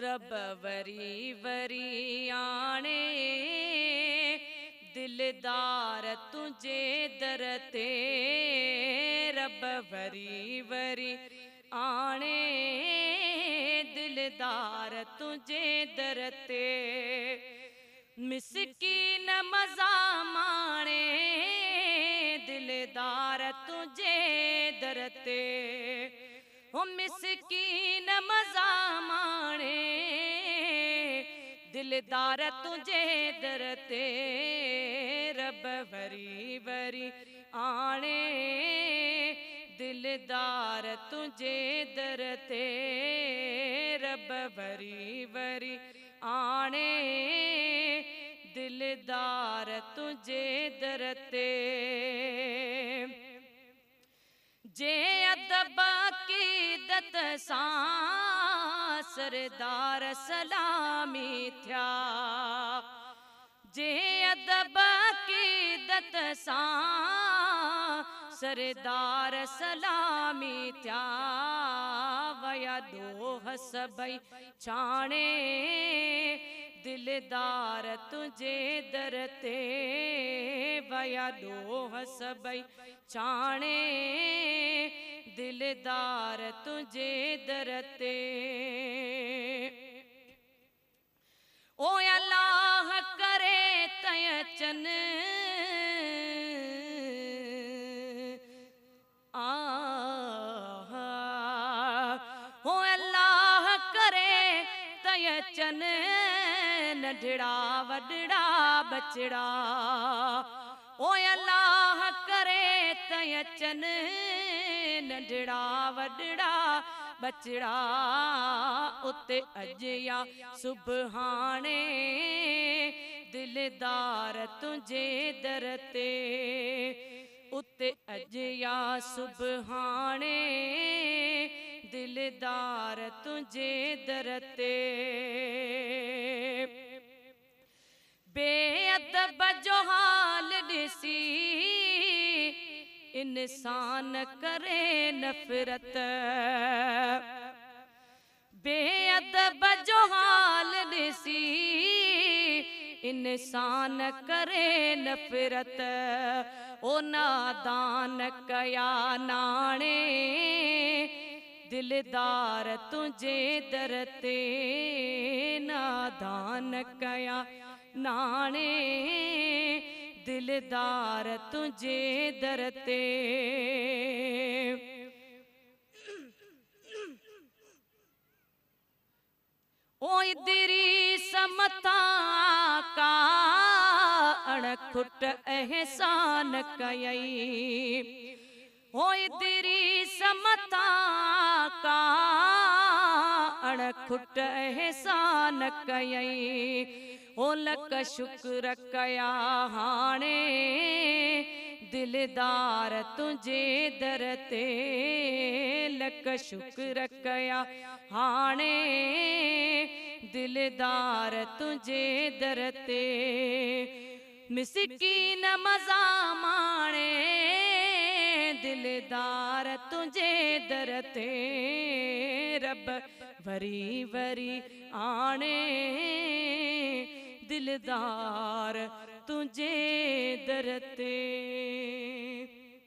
रब वरी वरी आने दिलदार तुझे दर ते रब वरी वरी आने दिलदार तुझे दर ते मिसकीन मजा माणे दिलदार तुझे दर ते ओ मिसकीन मजा माणे दिलदार तुझे दर ते रब वरी वरी आने दिलदार तुझे दर ते रब वरी वरी आने दिलदार तुझे दर ते जे अदब अक़ीदत सां सरदार सलामी थिया जे अदब अक़ीदत सां सरदार सलामी थिया वया दोह सभई छाणे दिलदार तुझे दर ते वया दोह सभई छाणे दिलदार तुझे दर ते ओ अल्लाह करे तय चन ओ अल्लाह करे तय चन नंढड़ा वडड़ा बचड़ा ओ अल्लाह करे तय चन नंढड़ा वडड़ा बचड़ा उते अज या सुबहाने दिलदार तुझे दर ते उते अज या सुबहाने दिलदार तुझे दर ते बेअदब जो हाल दिसी इंसान करे नफरत बेअदब जो हाल दिसी इंसान करे नफरत ओ नादान कया नाणे दिलदार तुझे दर ते नादान कया नाणे दिलदार तुझे दर ते ओ दिरी समता का अणखुट एहसान कयई ओ दिरी समता का अणखुट एहसान कयई ओ लक शुक्र कया हाणे दिलदार तुझे दर ते लक शुक्र कया हाणे दिलदार तुझे दर ते मिसकीन मजा माणे दिलदार तुझे दर ते रब वरी वरी आणे दिलदार तुझे दर ते।